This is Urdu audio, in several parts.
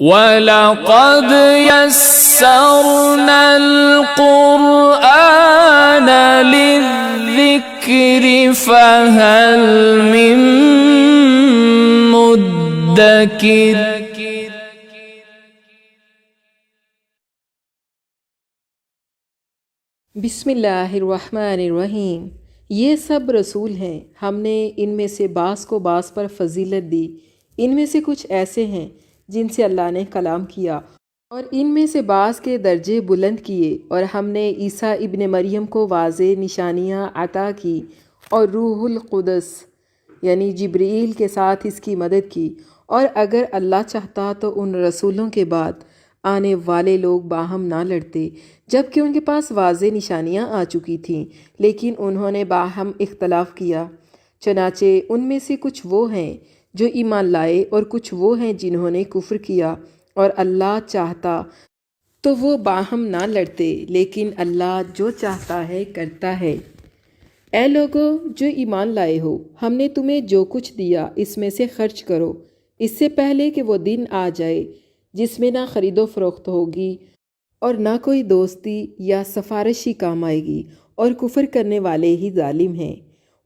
وَلَقَدْ يَسَّرْنَا الْقُرْآنَ لِلذِّكْرِ فَهَلْ مِن مُّدَّكِرٍ۔ بسم اللہ الرحمن الرحیم۔ یہ سب رسول ہیں، ہم نے ان میں سے بعض کو بعض پر فضیلت دی۔ ان میں سے کچھ ایسے ہیں جن سے اللہ نے کلام کیا، اور ان میں سے بعض کے درجے بلند کیے، اور ہم نے عیسیٰ ابن مریم کو واضح نشانیاں عطا کی، اور روح القدس یعنی جبرائیل کے ساتھ اس کی مدد کی۔ اور اگر اللہ چاہتا تو ان رسولوں کے بعد آنے والے لوگ باہم نہ لڑتے، جبکہ ان کے پاس واضح نشانیاں آ چکی تھیں، لیکن انہوں نے باہم اختلاف کیا۔ چنانچہ ان میں سے کچھ وہ ہیں جو ایمان لائے، اور کچھ وہ ہیں جنہوں نے کفر کیا، اور اللہ چاہتا تو وہ باہم نہ لڑتے، لیکن اللہ جو چاہتا ہے کرتا ہے۔ اے لوگو جو ایمان لائے ہو، ہم نے تمہیں جو کچھ دیا اس میں سے خرچ کرو، اس سے پہلے کہ وہ دن آ جائے جس میں نہ خرید و فروخت ہوگی اور نہ کوئی دوستی یا سفارش ہی کام آئے گی، اور کفر کرنے والے ہی ظالم ہیں۔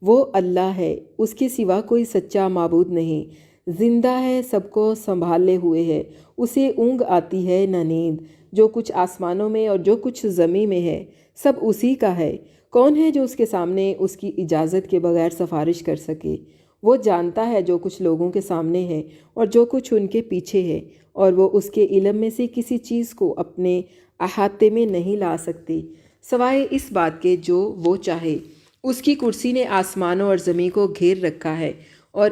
وہ اللہ ہے، اس کے سوا کوئی سچا معبود نہیں، زندہ ہے، سب کو سنبھالے ہوئے ہے، اسے اونگ آتی ہے نہ نیند۔ جو کچھ آسمانوں میں اور جو کچھ زمین میں ہے سب اسی کا ہے۔ کون ہے جو اس کے سامنے اس کی اجازت کے بغیر سفارش کر سکے؟ وہ جانتا ہے جو کچھ لوگوں کے سامنے ہے اور جو کچھ ان کے پیچھے ہے، اور وہ اس کے علم میں سے کسی چیز کو اپنے احاطے میں نہیں لا سکتے سوائے اس بات کے جو وہ چاہے۔ اس کی کرسی نے آسمانوں اور زمین کو گھیر رکھا ہے، اور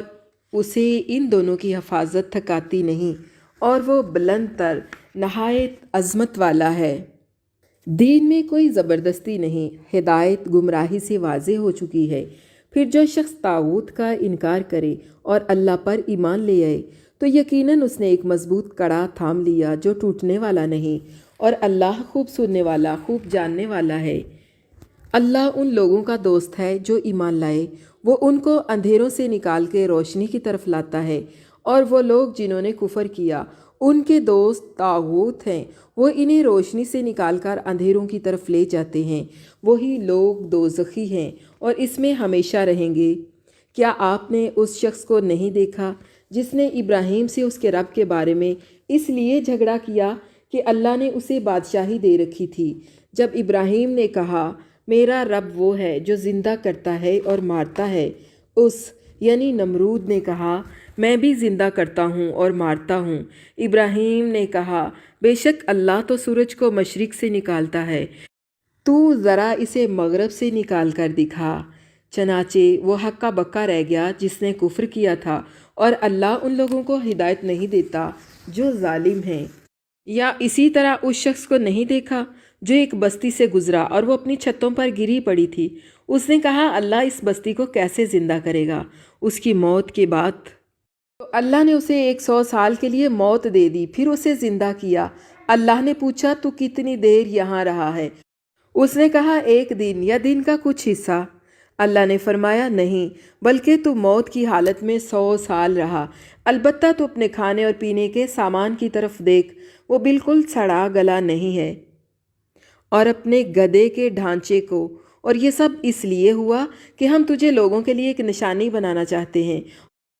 اسے ان دونوں کی حفاظت تھکاتی نہیں، اور وہ بلند تر نہایت عظمت والا ہے۔ دین میں کوئی زبردستی نہیں، ہدایت گمراہی سے واضح ہو چکی ہے۔ پھر جو شخص طاغوت کا انکار کرے اور اللہ پر ایمان لے آئے تو یقیناً اس نے ایک مضبوط کڑا تھام لیا جو ٹوٹنے والا نہیں، اور اللہ خوب سننے والا، خوب جاننے والا ہے۔ اللہ ان لوگوں کا دوست ہے جو ایمان لائے، وہ ان کو اندھیروں سے نکال کے روشنی کی طرف لاتا ہے، اور وہ لوگ جنہوں نے کفر کیا ان کے دوست طاغوت ہیں، وہ انہیں روشنی سے نکال کر اندھیروں کی طرف لے جاتے ہیں۔ وہی لوگ دوزخی ہیں اور اس میں ہمیشہ رہیں گے۔ کیا آپ نے اس شخص کو نہیں دیکھا جس نے ابراہیم سے اس کے رب کے بارے میں اس لیے جھگڑا کیا کہ اللہ نے اسے بادشاہی دے رکھی تھی؟ جب ابراہیم نے کہا میرا رب وہ ہے جو زندہ کرتا ہے اور مارتا ہے، اس یعنی نمرود نے کہا میں بھی زندہ کرتا ہوں اور مارتا ہوں۔ ابراہیم نے کہا بے شک اللہ تو سورج کو مشرق سے نکالتا ہے، تو ذرا اسے مغرب سے نکال کر دکھا۔ چنانچہ وہ ہکا بکا رہ گیا جس نے کفر کیا تھا، اور اللہ ان لوگوں کو ہدایت نہیں دیتا جو ظالم ہیں۔ یا اسی طرح اس شخص کو نہیں دیکھا جو ایک بستی سے گزرا اور وہ اپنی چھتوں پر گری پڑی تھی۔ اس نے کہا اللہ اس بستی کو کیسے زندہ کرے گا اس کی موت کے بعد؟ تو اللہ نے اسے 100 سال کے لیے موت دے دی، پھر اسے زندہ کیا۔ اللہ نے پوچھا تو کتنی دیر یہاں رہا ہے؟ اس نے کہا 1 دن یا دن کا کچھ حصہ۔ اللہ نے فرمایا نہیں، بلکہ تو موت کی حالت میں 100 سال رہا۔ البتہ تو اپنے کھانے اور پینے کے سامان کی طرف دیکھ، وہ بالکل سڑا گلا نہیں ہے، اور اپنے گدھے کے ڈھانچے کو، اور یہ سب اس لیے ہوا کہ ہم تجھے لوگوں کے لیے ایک نشانی بنانا چاہتے ہیں۔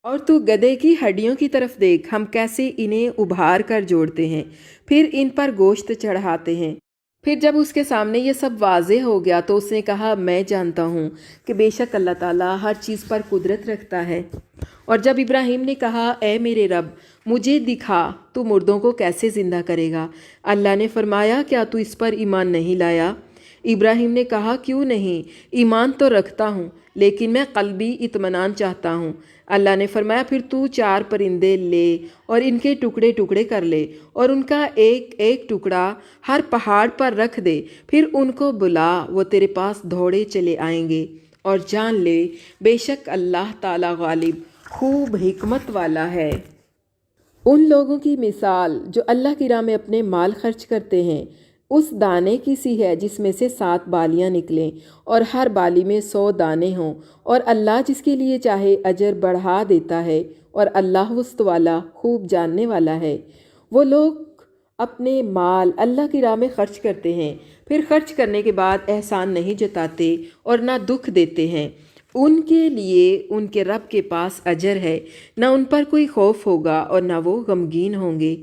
اور تو گدھے کی ہڈیوں کی طرف دیکھ، ہم کیسے انہیں ابھار کر جوڑتے ہیں، پھر ان پر گوشت چڑھاتے ہیں۔ پھر جب اس کے سامنے یہ سب واضح ہو گیا تو اس نے کہا میں جانتا ہوں کہ بے شک اللہ تعالیٰ ہر چیز پر قدرت رکھتا ہے۔ اور جب ابراہیم نے کہا اے میرے رب مجھے دکھا تو مردوں کو کیسے زندہ کرے گا؟ اللہ نے فرمایا کیا تو اس پر ایمان نہیں لایا؟ ابراہیم نے کہا کیوں نہیں، ایمان تو رکھتا ہوں، لیکن میں قلبی اطمینان چاہتا ہوں۔ اللہ نے فرمایا پھر تو 4 پرندے لے اور ان کے ٹکڑے ٹکڑے کر لے، اور ان کا ایک ایک ٹکڑا ہر پہاڑ پر رکھ دے، پھر ان کو بلا، وہ تیرے پاس دوڑے چلے آئیں گے۔ اور جان لے بے شک اللہ تعالیٰ غالب خوب حکمت والا ہے۔ ان لوگوں کی مثال جو اللہ کی راہ میں اپنے مال خرچ کرتے ہیں اس دانے کی سی ہے جس میں سے 7 بالیاں نکلیں اور ہر بالی میں 100 دانے ہوں، اور اللہ جس کے لیے چاہے اجر بڑھا دیتا ہے، اور اللہ وسط والا خوب جاننے والا ہے۔ وہ لوگ اپنے مال اللہ کی راہ میں خرچ کرتے ہیں، پھر خرچ کرنے کے بعد احسان نہیں جتاتے اور نہ دکھ دیتے ہیں، ان کے لیے ان کے رب کے پاس اجر ہے، نہ ان پر کوئی خوف ہوگا اور نہ وہ غمگین ہوں گے۔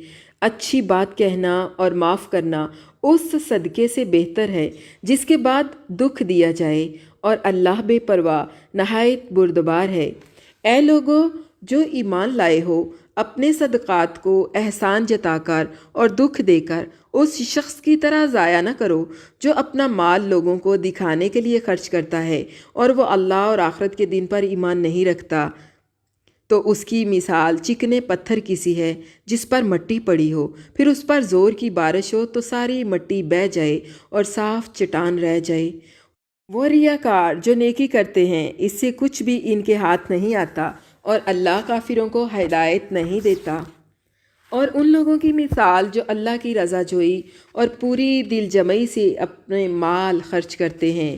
اچھی بات کہنا اور معاف کرنا اس صدقے سے بہتر ہے جس کے بعد دکھ دیا جائے، اور اللہ بے پرواہ نہایت بردبار ہے۔ اے لوگو جو ایمان لائے ہو، اپنے صدقات کو احسان جتا کر اور دکھ دے کر اس شخص کی طرح ضائع نہ کرو جو اپنا مال لوگوں کو دکھانے کے لیے خرچ کرتا ہے اور وہ اللہ اور آخرت کے دن پر ایمان نہیں رکھتا، تو اس کی مثال چکنے پتھر کی سی ہے جس پر مٹی پڑی ہو، پھر اس پر زور کی بارش ہو تو ساری مٹی بہہ جائے اور صاف چٹان رہ جائے۔ وہ ریاکار جو نیکی کرتے ہیں اس سے کچھ بھی ان کے ہاتھ نہیں آتا، اور اللہ کافروں کو ہدایت نہیں دیتا۔ اور ان لوگوں کی مثال جو اللہ کی رضا جوئی اور پوری دل جمعی سے اپنے مال خرچ کرتے ہیں،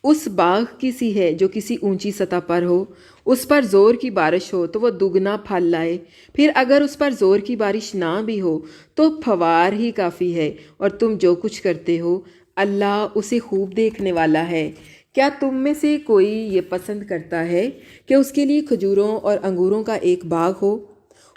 اس باغ کی سی ہے جو کسی اونچی سطح پر ہو، اس پر زور کی بارش ہو تو وہ دگنا پھل لائے، پھر اگر اس پر زور کی بارش نہ بھی ہو تو پھوار ہی کافی ہے، اور تم جو کچھ کرتے ہو اللہ اسے خوب دیکھنے والا ہے۔ کیا تم میں سے کوئی یہ پسند کرتا ہے کہ اس کے لیے کھجوروں اور انگوروں کا ایک باغ ہو،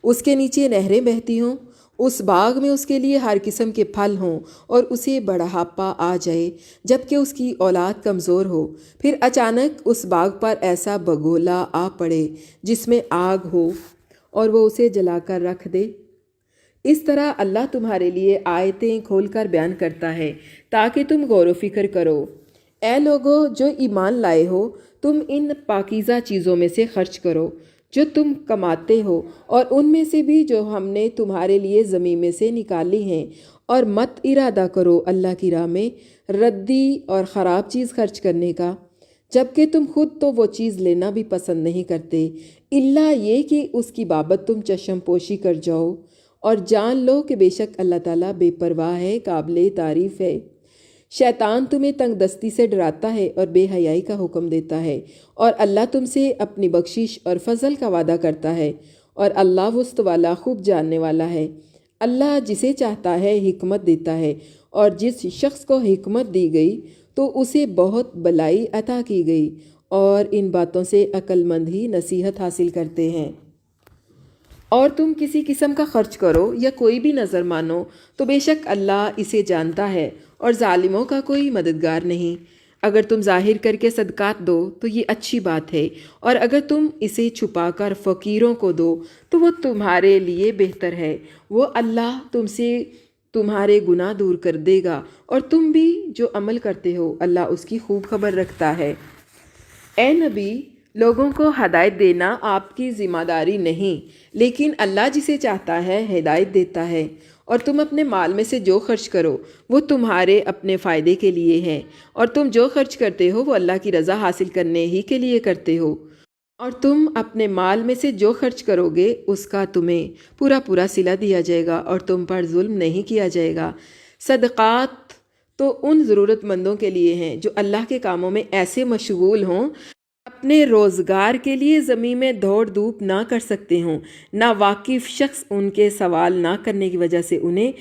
اس کے نیچے نہریں بہتی ہوں، اس باغ میں اس کے لیے ہر قسم کے پھل ہوں اور اسے بڑھاپا آ جائے جبکہ اس کی اولاد کمزور ہو، پھر اچانک اس باغ پر ایسا بگولا آ پڑے جس میں آگ ہو اور وہ اسے جلا کر رکھ دے؟ اس طرح اللہ تمہارے لیے آیتیں کھول کر بیان کرتا ہے تاکہ تم غور و فکر کرو۔ اے لوگو جو ایمان لائے ہو، تم ان پاکیزہ چیزوں میں سے خرچ کرو جو تم کماتے ہو، اور ان میں سے بھی جو ہم نے تمہارے لیے زمین میں سے نکالی ہیں، اور مت ارادہ کرو اللہ کی راہ میں ردی اور خراب چیز خرچ کرنے کا، جبکہ تم خود تو وہ چیز لینا بھی پسند نہیں کرتے، الا یہ کہ اس کی بابت تم چشم پوشی کر جاؤ، اور جان لو کہ بے شک اللہ تعالیٰ بے پرواہ ہے، قابل تعریف ہے۔ شیطان تمہیں تنگ دستی سے ڈراتا ہے اور بے حیائی کا حکم دیتا ہے، اور اللہ تم سے اپنی بخشش اور فضل کا وعدہ کرتا ہے، اور اللہ وسط والا خوب جاننے والا ہے۔ اللہ جسے چاہتا ہے حکمت دیتا ہے، اور جس شخص کو حکمت دی گئی تو اسے بہت بلائی عطا کی گئی، اور ان باتوں سے عقل مند ہی نصیحت حاصل کرتے ہیں۔ اور تم کسی قسم کا خرچ کرو یا کوئی بھی نظر مانو تو بے شک اللہ اسے جانتا ہے، اور ظالموں کا کوئی مددگار نہیں۔ اگر تم ظاہر کر کے صدقات دو تو یہ اچھی بات ہے، اور اگر تم اسے چھپا کر فقیروں کو دو تو وہ تمہارے لیے بہتر ہے، وہ اللہ تم سے تمہارے گناہ دور کر دے گا، اور تم بھی جو عمل کرتے ہو اللہ اس کی خوب خبر رکھتا ہے۔ اے نبی، لوگوں کو ہدایت دینا آپ کی ذمہ داری نہیں، لیکن اللہ جسے چاہتا ہے ہدایت دیتا ہے، اور تم اپنے مال میں سے جو خرچ کرو وہ تمہارے اپنے فائدے کے لیے ہے، اور تم جو خرچ کرتے ہو وہ اللہ کی رضا حاصل کرنے ہی کے لیے کرتے ہو، اور تم اپنے مال میں سے جو خرچ کرو گے اس کا تمہیں پورا پورا صلہ دیا جائے گا، اور تم پر ظلم نہیں کیا جائے گا۔ صدقات تو ان ضرورت مندوں کے لیے ہیں جو اللہ کے کاموں میں ایسے مشغول ہوں اپنے روزگار کے لیے زمین میں دوڑ دھوپ نہ کر سکتے ہوں، نہ واقف شخص ان کے سوال نہ کرنے کی وجہ سے انہیں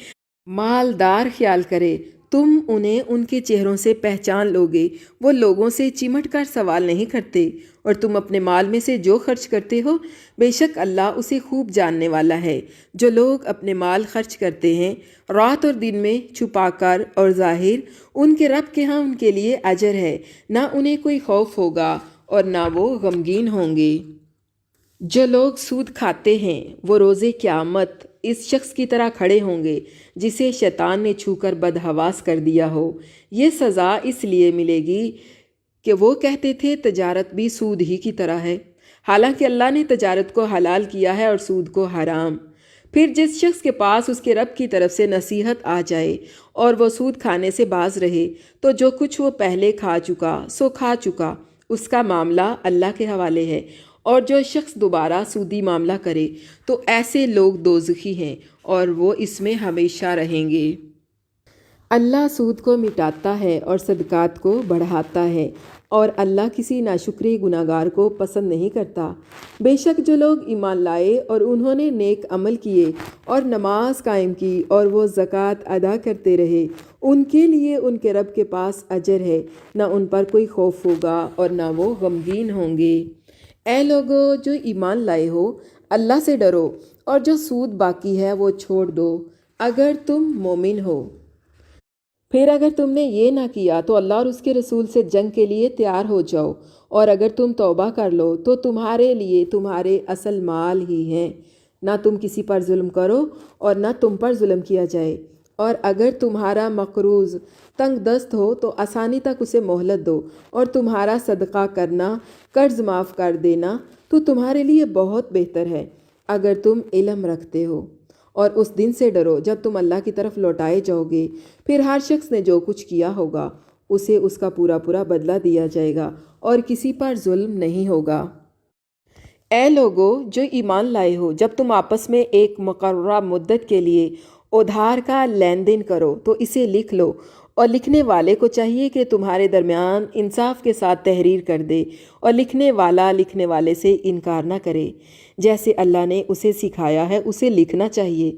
مالدار خیال کرے۔ تم انہیں ان کے چہروں سے پہچان لوگے، وہ لوگوں سے چمٹ کر سوال نہیں کرتے، اور تم اپنے مال میں سے جو خرچ کرتے ہو بے شک اللہ اسے خوب جاننے والا ہے۔ جو لوگ اپنے مال خرچ کرتے ہیں رات اور دن میں چھپا کر اور ظاہر، ان کے رب کے ہاں ان کے لیے اجر ہے، نہ انہیں کوئی خوف ہوگا اور نہ وہ غمگین ہوں گے۔ جو لوگ سود کھاتے ہیں وہ روز قیامت اس شخص کی طرح کھڑے ہوں گے جسے شیطان نے چھو کر بدحواس کر دیا ہو۔ یہ سزا اس لیے ملے گی کہ وہ کہتے تھے تجارت بھی سود ہی کی طرح ہے، حالانکہ اللہ نے تجارت کو حلال کیا ہے اور سود کو حرام۔ پھر جس شخص کے پاس اس کے رب کی طرف سے نصیحت آ جائے اور وہ سود کھانے سے باز رہے تو جو کچھ وہ پہلے کھا چکا سو کھا چکا، اس کا معاملہ اللہ کے حوالے ہے، اور جو شخص دوبارہ سودی معاملہ کرے تو ایسے لوگ دوزخی ہیں اور وہ اس میں ہمیشہ رہیں گے۔ اللہ سود کو مٹاتا ہے اور صدقات کو بڑھاتا ہے، اور اللہ کسی ناشکری گناہگار کو پسند نہیں کرتا۔ بے شک جو لوگ ایمان لائے اور انہوں نے نیک عمل کیے اور نماز قائم کی اور وہ زکوٰۃ ادا کرتے رہے، ان کے لیے ان کے رب کے پاس اجر ہے، نہ ان پر کوئی خوف ہوگا اور نہ وہ غمگین ہوں گے۔ اے لوگو جو ایمان لائے ہو، اللہ سے ڈرو اور جو سود باقی ہے وہ چھوڑ دو اگر تم مومن ہو۔ پھر اگر تم نے یہ نہ کیا تو اللہ اور اس کے رسول سے جنگ کے لیے تیار ہو جاؤ، اور اگر تم توبہ کر لو تو تمہارے لیے تمہارے اصل مال ہی ہیں، نہ تم کسی پر ظلم کرو اور نہ تم پر ظلم کیا جائے۔ اور اگر تمہارا مقروض تنگ دست ہو تو آسانی تک اسے مہلت دو، اور تمہارا صدقہ کرنا، قرض معاف کر دینا تو تمہارے لیے بہت بہتر ہے اگر تم علم رکھتے ہو۔ اور اس دن سے ڈرو جب تم اللہ کی طرف لوٹائے جاؤ گے، پھر ہر شخص نے جو کچھ کیا ہوگا اسے اس کا پورا پورا بدلہ دیا جائے گا، اور کسی پر ظلم نہیں ہوگا۔ اے لوگو جو ایمان لائے ہو، جب تم آپس میں ایک مقررہ مدت کے لیے ادھار کا لین دین کرو تو اسے لکھ لو، اور لکھنے والے کو چاہیے کہ تمہارے درمیان انصاف کے ساتھ تحریر کر دے، اور لکھنے والا لکھنے والے سے انکار نہ کرے۔ جیسے اللہ نے اسے سکھایا ہے اسے لکھنا چاہیے،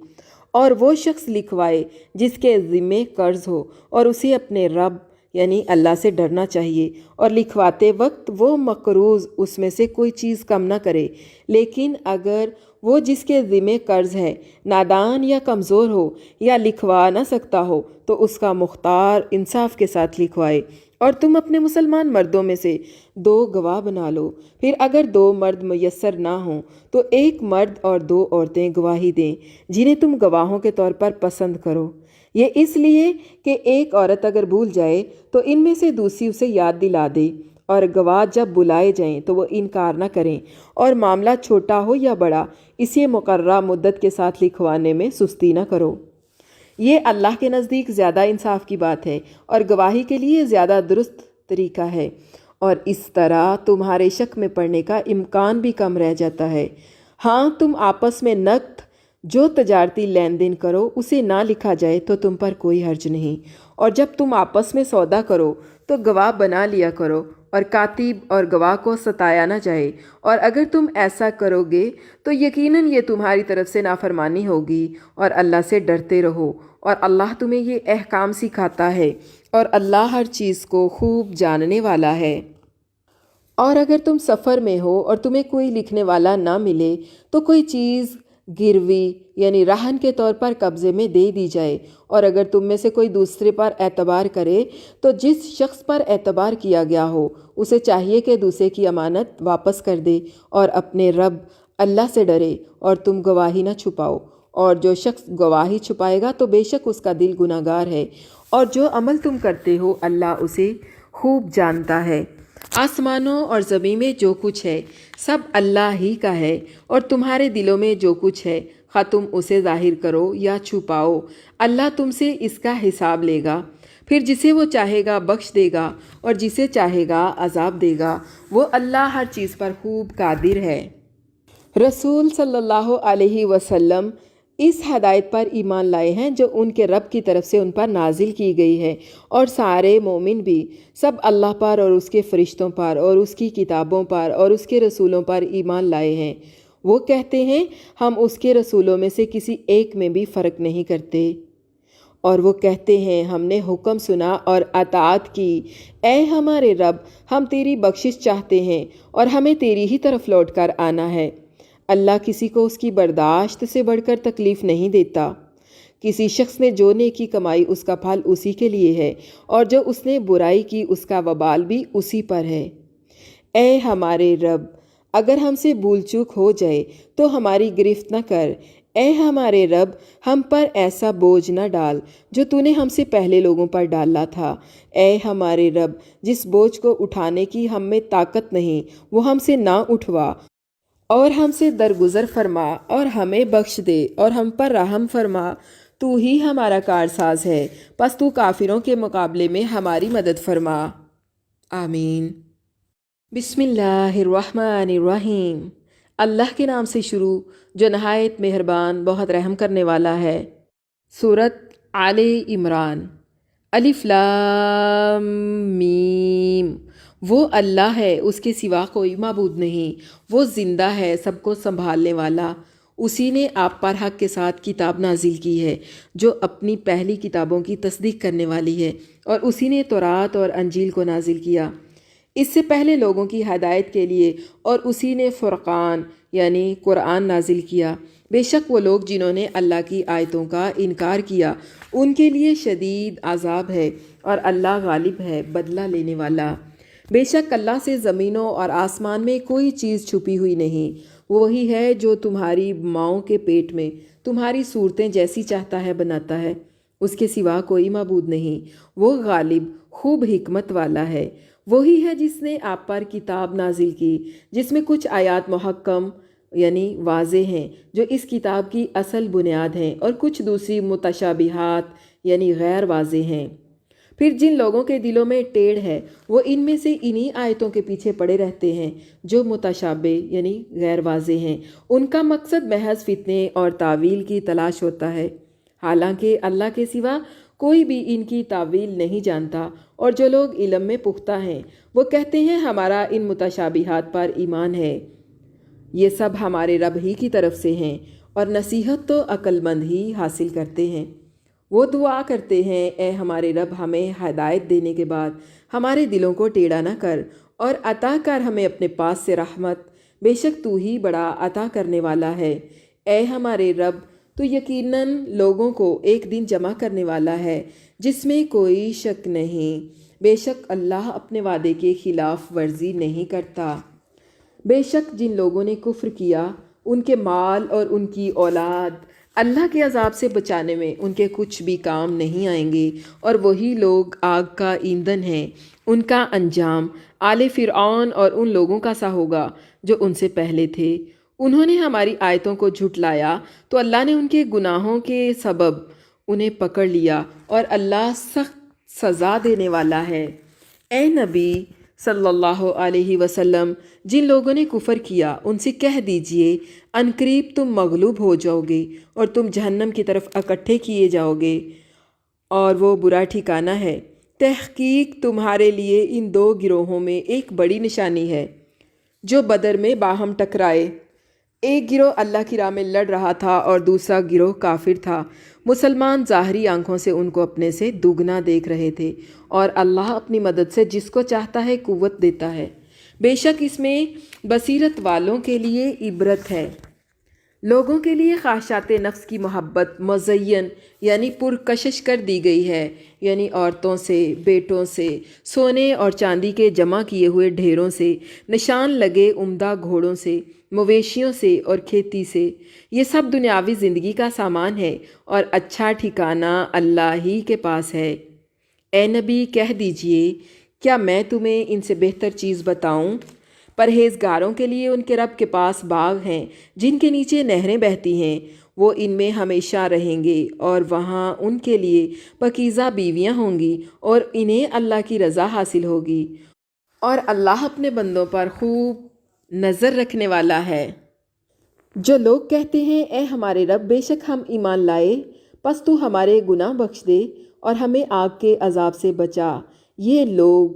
اور وہ شخص لکھوائے جس کے ذمے قرض ہو، اور اسے اپنے رب یعنی اللہ سے ڈرنا چاہیے، اور لکھواتے وقت وہ مقروض اس میں سے کوئی چیز کم نہ کرے۔ لیکن اگر وہ جس کے ذمے قرض ہے نادان یا کمزور ہو یا لکھوا نہ سکتا ہو تو اس کا مختار انصاف کے ساتھ لکھوائے، اور تم اپنے مسلمان مردوں میں سے 2 گواہ بنا لو۔ پھر اگر 2 مرد میسر نہ ہوں تو 1 مرد اور 2 عورتیں گواہی دیں جنہیں تم گواہوں کے طور پر پسند کرو۔ یہ اس لیے کہ ایک عورت اگر بھول جائے تو ان میں سے دوسری اسے یاد دلا دے، اور گواہ جب بلائے جائیں تو وہ انکار نہ کریں، اور معاملہ چھوٹا ہو یا بڑا اسے مقررہ مدت کے ساتھ لکھوانے میں سستی نہ کرو۔ یہ اللہ کے نزدیک زیادہ انصاف کی بات ہے اور گواہی کے لیے زیادہ درست طریقہ ہے، اور اس طرح تمہارے شک میں پڑنے کا امکان بھی کم رہ جاتا ہے۔ ہاں تم آپس میں نقد جو تجارتی لین دین کرو اسے نہ لکھا جائے تو تم پر کوئی حرج نہیں، اور جب تم آپس میں سودا کرو تو گواہ بنا لیا کرو، اور کاتب اور گواہ کو ستایا نہ جائے، اور اگر تم ایسا کرو گے تو یقیناً یہ تمہاری طرف سے نافرمانی ہوگی، اور اللہ سے ڈرتے رہو، اور اللہ تمہیں یہ احکام سکھاتا ہے، اور اللہ ہر چیز کو خوب جاننے والا ہے۔ اور اگر تم سفر میں ہو اور تمہیں کوئی لکھنے والا نہ ملے تو کوئی چیز گروی یعنی رہن کے طور پر قبضے میں دے دی جائے، اور اگر تم میں سے کوئی دوسرے پر اعتبار کرے تو جس شخص پر اعتبار کیا گیا ہو اسے چاہیے کہ دوسرے کی امانت واپس کر دے، اور اپنے رب اللہ سے ڈرے، اور تم گواہی نہ چھپاؤ، اور جو شخص گواہی چھپائے گا تو بے شک اس کا دل گناہگار ہے، اور جو عمل تم کرتے ہو اللہ اسے خوب جانتا ہے۔ آسمانوں اور زمین میں جو کچھ ہے سب اللہ ہی کا ہے، اور تمہارے دلوں میں جو کچھ ہے خواہ تم اسے ظاہر کرو یا چھپاؤ اللہ تم سے اس کا حساب لے گا۔ پھر جسے وہ چاہے گا بخش دے گا، اور جسے چاہے گا عذاب دے گا، وہ اللہ ہر چیز پر خوب قادر ہے۔ رسول صلی اللہ علیہ وسلم اس ہدایت پر ایمان لائے ہیں جو ان کے رب کی طرف سے ان پر نازل کی گئی ہے، اور سارے مومن بھی سب اللہ پر اور اس کے فرشتوں پر اور اس کی کتابوں پر اور اس کے رسولوں پر ایمان لائے ہیں۔ وہ کہتے ہیں ہم اس کے رسولوں میں سے کسی ایک میں بھی فرق نہیں کرتے، اور وہ کہتے ہیں ہم نے حکم سنا اور اطاعت کی، اے ہمارے رب ہم تیری بخشش چاہتے ہیں اور ہمیں تیری ہی طرف لوٹ کر آنا ہے۔ اللہ کسی کو اس کی برداشت سے بڑھ کر تکلیف نہیں دیتا۔ کسی شخص نے جو نیکی کمائی اس کا پھل اسی کے لیے ہے، اور جو اس نے برائی کی اس کا وبال بھی اسی پر ہے۔ اے ہمارے رب اگر ہم سے بھول چوک ہو جائے تو ہماری گرفت نہ کر، اے ہمارے رب ہم پر ایسا بوجھ نہ ڈال جو تو نے ہم سے پہلے لوگوں پر ڈالا تھا، اے ہمارے رب جس بوجھ کو اٹھانے کی ہم میں طاقت نہیں وہ ہم سے نہ اٹھوا، اور ہم سے درگزر فرما اور ہمیں بخش دے اور ہم پر رحم فرما، تو ہی ہمارا کارساز ہے، پس تو کافروں کے مقابلے میں ہماری مدد فرما۔ آمین۔ بسم اللہ الرحمن الرحیم۔ اللہ کے نام سے شروع جو نہایت مہربان بہت رحم کرنے والا ہے۔ سورۃ آل عمران۔ الف لام میم۔ وہ اللہ ہے، اس کے سوا کوئی معبود نہیں۔ وہ زندہ ہے، سب کو سنبھالنے والا۔ اسی نے آپ پر حق کے ساتھ کتاب نازل کی ہے جو اپنی پہلی کتابوں کی تصدیق کرنے والی ہے، اور اسی نے تورات اور انجیل کو نازل کیا اس سے پہلے لوگوں کی ہدایت کے لیے، اور اسی نے فرقان یعنی قرآن نازل کیا۔ بے شک وہ لوگ جنہوں نے اللہ کی آیتوں کا انکار کیا ان کے لیے شدید عذاب ہے، اور اللہ غالب ہے، بدلہ لینے والا۔ بے شک اللہ سے زمینوں اور آسمان میں کوئی چیز چھپی ہوئی نہیں۔ وہی ہے جو تمہاری ماؤں کے پیٹ میں تمہاری صورتیں جیسی چاہتا ہے بناتا ہے، اس کے سوا کوئی معبود نہیں۔ وہ غالب خوب حکمت والا ہے۔ وہی ہے جس نے آپ پر کتاب نازل کی جس میں کچھ آیات محکم یعنی واضح ہیں جو اس کتاب کی اصل بنیاد ہیں، اور کچھ دوسری متشابہات یعنی غیر واضح ہیں۔ پھر جن لوگوں کے دلوں میں ٹیڑھ ہے وہ ان میں سے انہی آیتوں کے پیچھے پڑے رہتے ہیں جو متشابہ یعنی غیر واضح ہیں۔ ان کا مقصد محض فتنے اور تعویل کی تلاش ہوتا ہے، حالانکہ اللہ کے سوا کوئی بھی ان کی تعویل نہیں جانتا۔ اور جو لوگ علم میں پختہ ہیں وہ کہتے ہیں ہمارا ان متشابہات پر ایمان ہے، یہ سب ہمارے رب ہی کی طرف سے ہیں، اور نصیحت تو عقل مند ہی حاصل کرتے ہیں۔ وہ دعا کرتے ہیں اے ہمارے رب، ہمیں ہدایت دینے کے بعد ہمارے دلوں کو ٹیڑھا نہ کر، اور عطا کر ہمیں اپنے پاس سے رحمت، بے شک تو ہی بڑا عطا کرنے والا ہے۔ اے ہمارے رب، تو یقیناً لوگوں کو ایک دن جمع کرنے والا ہے جس میں کوئی شک نہیں۔ بے شک اللہ اپنے وعدے کے خلاف ورزی نہیں کرتا۔ بے شک جن لوگوں نے کفر کیا ان کے مال اور ان کی اولاد اللہ کے عذاب سے بچانے میں ان کے کچھ بھی کام نہیں آئیں گے، اور وہی لوگ آگ کا ایندھن ہیں۔ ان کا انجام آل فرعون اور ان لوگوں کا سا ہوگا جو ان سے پہلے تھے۔ انہوں نے ہماری آیتوں کو جھٹلایا تو اللہ نے ان کے گناہوں کے سبب انہیں پکڑ لیا، اور اللہ سخت سزا دینے والا ہے۔ اے نبی صلی اللہ علیہ وسلم، جن لوگوں نے کفر کیا ان سے کہہ دیجئے عنقریب تم مغلوب ہو جاؤ گے اور تم جہنم کی طرف اکٹھے کیے جاؤ گے، اور وہ برا ٹھکانہ ہے۔ تحقیق تمہارے لیے ان دو گروہوں میں ایک بڑی نشانی ہے جو بدر میں باہم ٹکرائے۔ ایک گروہ اللہ کی راہ میں لڑ رہا تھا اور دوسرا گروہ کافر تھا۔ مسلمان ظاہری آنکھوں سے ان کو اپنے سے دوگنا دیکھ رہے تھے، اور اللہ اپنی مدد سے جس کو چاہتا ہے قوت دیتا ہے۔ بے شک اس میں بصیرت والوں کے لیے عبرت ہے۔ لوگوں کے لیے خواہشات نفس کی محبت مزین یعنی پرکشش کر دی گئی ہے، یعنی عورتوں سے، بیٹوں سے، سونے اور چاندی کے جمع کیے ہوئے ڈھیروں سے، نشان لگے عمدہ گھوڑوں سے، مویشیوں سے اور کھیتی سے۔ یہ سب دنیاوی زندگی کا سامان ہے، اور اچھا ٹھکانہ اللہ ہی کے پاس ہے۔ اے نبی کہہ دیجئے کیا میں تمہیں ان سے بہتر چیز بتاؤں؟ پرہیزگاروں کے لیے ان کے رب کے پاس باغ ہیں جن کے نیچے نہریں بہتی ہیں، وہ ان میں ہمیشہ رہیں گے، اور وہاں ان کے لیے پاکیزہ بیویاں ہوں گی، اور انہیں اللہ کی رضا حاصل ہوگی، اور اللہ اپنے بندوں پر خوب نظر رکھنے والا ہے۔ جو لوگ کہتے ہیں اے ہمارے رب، بے شک ہم ایمان لائے، پس تو ہمارے گناہ بخش دے اور ہمیں آگ کے عذاب سے بچا، یہ لوگ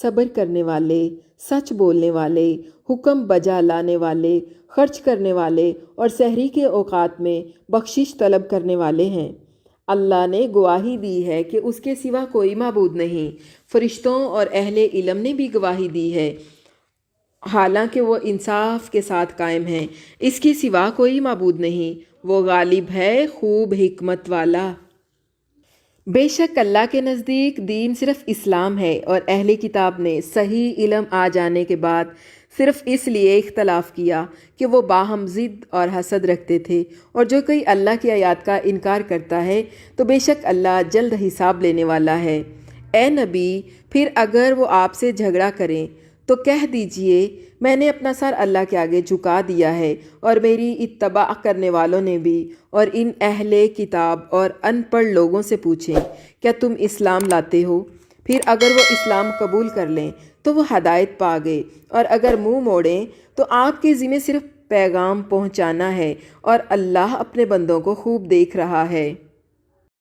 صبر کرنے والے، سچ بولنے والے، حکم بجا لانے والے، خرچ کرنے والے اور سحری کے اوقات میں بخشش طلب کرنے والے ہیں۔ اللہ نے گواہی دی ہے کہ اس کے سوا کوئی معبود نہیں، فرشتوں اور اہل علم نے بھی گواہی دی ہے، حالانکہ وہ انصاف کے ساتھ قائم ہیں۔ اس کے سوا کوئی معبود نہیں، وہ غالب ہے، خوب حکمت والا۔ بے شک اللہ کے نزدیک دین صرف اسلام ہے، اور اہل کتاب نے صحیح علم آ جانے کے بعد صرف اس لیے اختلاف کیا کہ وہ باہم ضد اور حسد رکھتے تھے، اور جو کوئی اللہ کی آیات کا انکار کرتا ہے تو بے شک اللہ جلد حساب لینے والا ہے۔ اے نبی پھر اگر وہ آپ سے جھگڑا کریں تو کہہ دیجئے میں نے اپنا سر اللہ کے آگے جھکا دیا ہے، اور میری اتباع کرنے والوں نے بھی، اور ان اہل کتاب اور ان پڑھ لوگوں سے پوچھیں کیا تم اسلام لاتے ہو؟ پھر اگر وہ اسلام قبول کر لیں تو وہ ہدایت پا گئے، اور اگر منہ موڑیں تو آپ کے ذمہ صرف پیغام پہنچانا ہے، اور اللہ اپنے بندوں کو خوب دیکھ رہا ہے۔